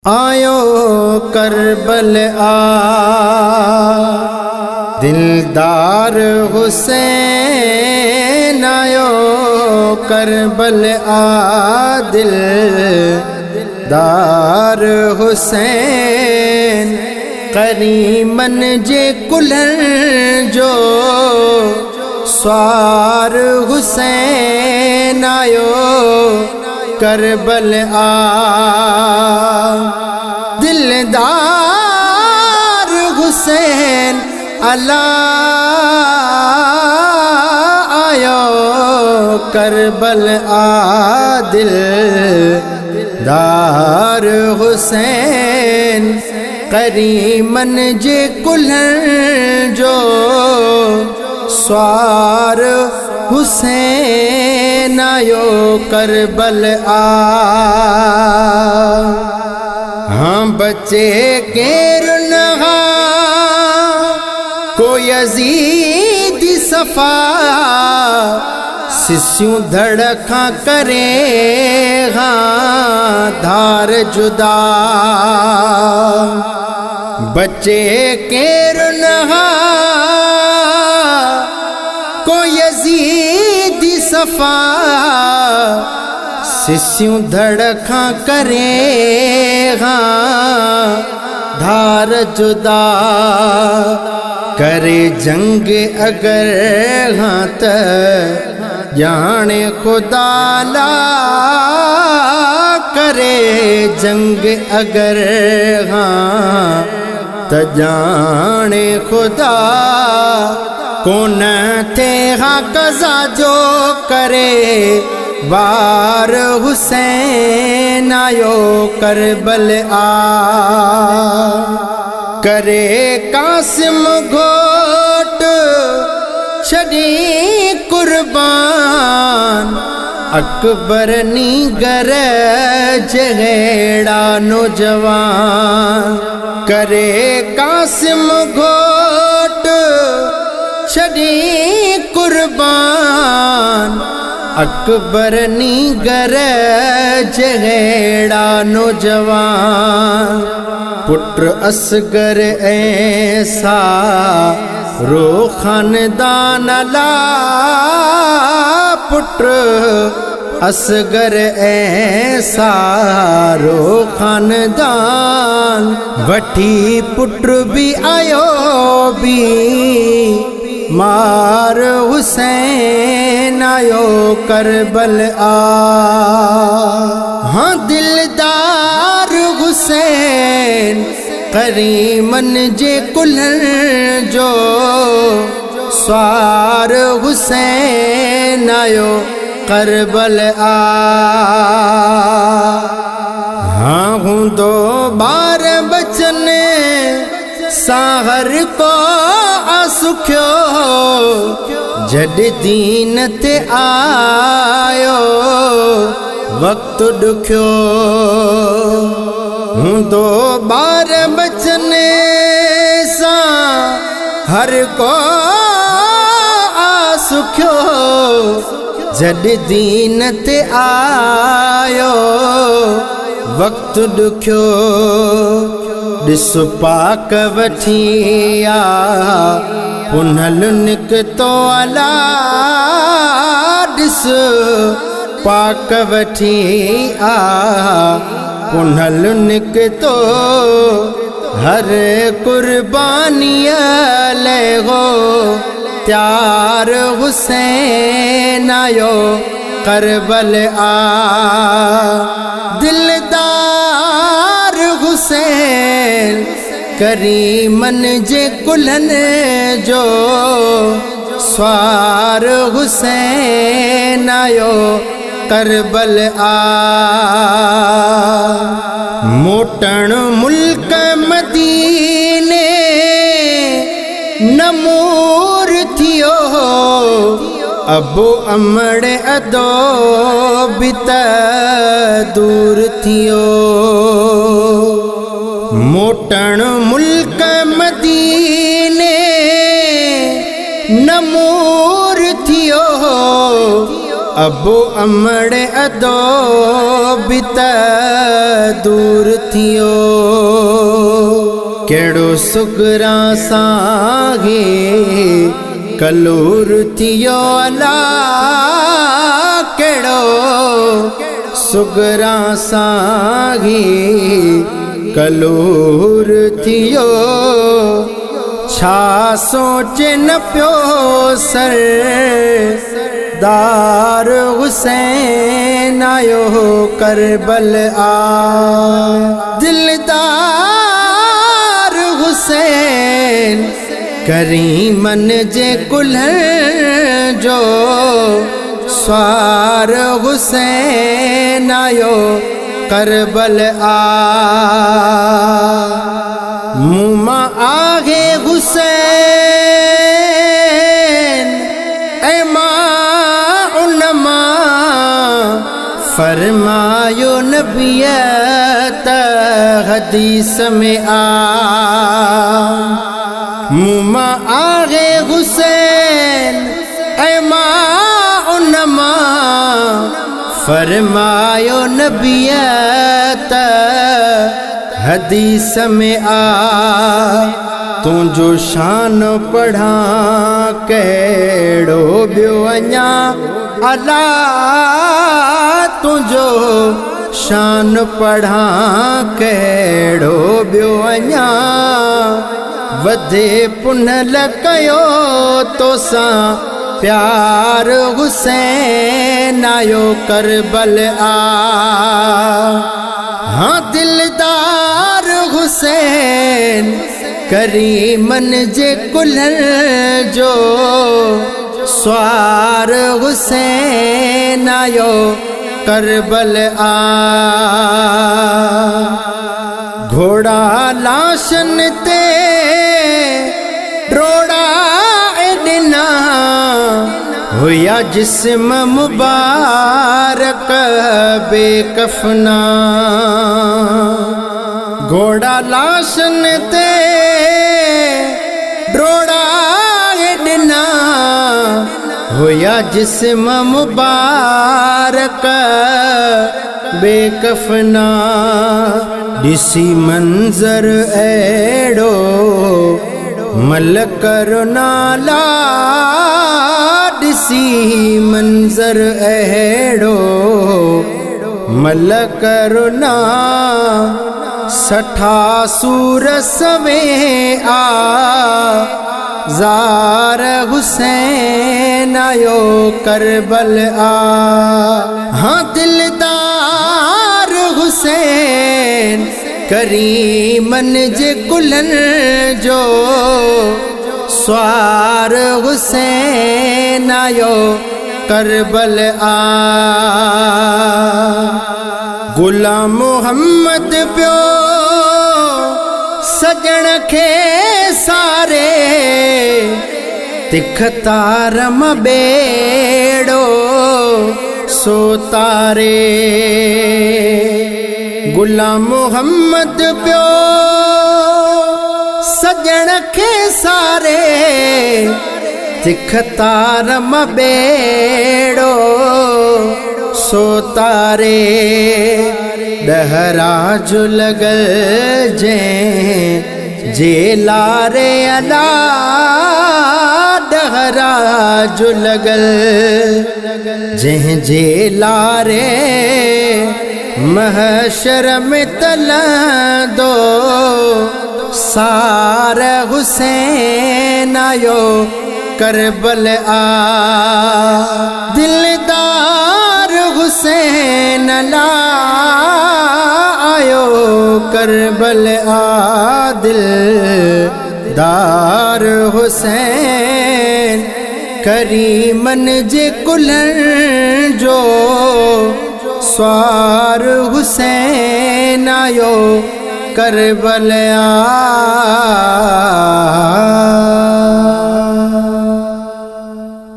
आयो करबल आ दिलदार हुसैन आयो करबल आ दिलदार हुसैन करीमन जे कुल्हण जो स्वार हुसैन आयो करबल आ दिलदार हुसैन अला आयो करबल आ दिलदार हुसैन करीमन जे कुल्हण जो स्वार हुसैन आयो करबल आ। हाँ बच्चे केर नहा को यजीद सफा सिस्यूं धड़का करे हाँ धार जुदा बच्चे केर नहा को यजीद सफा सिस्यूं धड़का करे हाँ धार जुदा करे जंग अगर हाँ त जाने खुदा ला करे जंग अगर हाँ त जाने खुदा कौन थे हाँ कज़ा जो करे वार हुसैन आयो करबल आ करे कासिम घोट छड़ी कुर्बान अकबर नीगर जहेड़ा नौजवान करे कासिम घोट छड़ी कुर्बान अकबर नीगर जहेड़ा नौजवान पुत्र असगर ऐसा रो खानदान ला पुत्र असगर ऐसा रो खानदान वठी पुत्र भी आयो भी मार हुसैन आयो करबल आ। हाँ दिलदार हुसैन करीमन जे कुल्हण जो स्वार हुसैन आयो करबल आ। हाँ हूँ दो बार बचन साहर को आसुख्यो जड दीन ते आयो वक्त दुख्यो हूँ दो बार बचने सा हर को आसुख्यो जड दीन ते आयो वक्त दुख्यो दिस पाक वठिया पुनल निकतो अला दिस पाक वठिया पुनल निकतो हर कुर्बानिया ले हो त्यार हुसैन आयो करबल आ दिलदार हुसैन करीमन जे कुल्हन जो स्वार हुसैन आयो करबल आ। मोटण मुल्क मदीने नमूर थियो अबो अमड़े अदो बित दूर थियो मोटण मुल्क मदीने नमूर थियो अबो अमड़े अदो बित दूर थियो केड़ो सुगरा सागे कलूर थियो अला केड़ो सुगरा सागे कलूर थियो छा सोचे न पियो सरदार हुसैन आयो करबल आ दिलदार हुसैन करीमन जे कुल्हर जो स्वार हुसैन आयो करबल आ मुमा आगे हुसैन ऐ मां उनमा फरमायो नबियत हदीस में आ मुमा आगे हुसैन ऐ मां उनमा फरमायो नबियत हदीस में आ तुझो शान पढ़ा केड़ो बियो अञा अला तुझो शान पढ़ा केड़ो बियो अञा वधे पुनल कयो तोसां प्यार हुसैन आयो करबल आ हाँ दिलदार हुसैन करीमन जे कुल्हर जो स्वार हुसैन आयो करबल आ घोड़ा लाशन ते रोड़ा एडिना हुया जिस्म मुबारक बेकफना घोड़ा लाशन ते डोड़ा एडिना हुया जिस्म मुबारक बेकफना दिसी मंजर एड़ो मल करो नाला दिसी मंजर एड़ो मल करो ना सठा सूर सवे आ जार हुसैन आयो करबल आ हाँ दिलदार हुसैन करीमन जे कुल्हन जो स्वार हुसैन आयो करबल आ गुलाम मोहम्मद प्यो सजण खे सारे तिख तारम बेड़ो सो तारे गुलाम मोहम्मद प्यो सजण खे सारे तिख तारम बेड़ो सो तारे दहराज लगल जे लारे अला दहराज लगल जे लारे महशर में तलंदो सार हुसैन आयो करबल आ दिलदार हुसैन ला आयो करबल आ दिलदार हुसैन करीमन जे कुल्हर जो स्वार हुसैन आयो करबल आ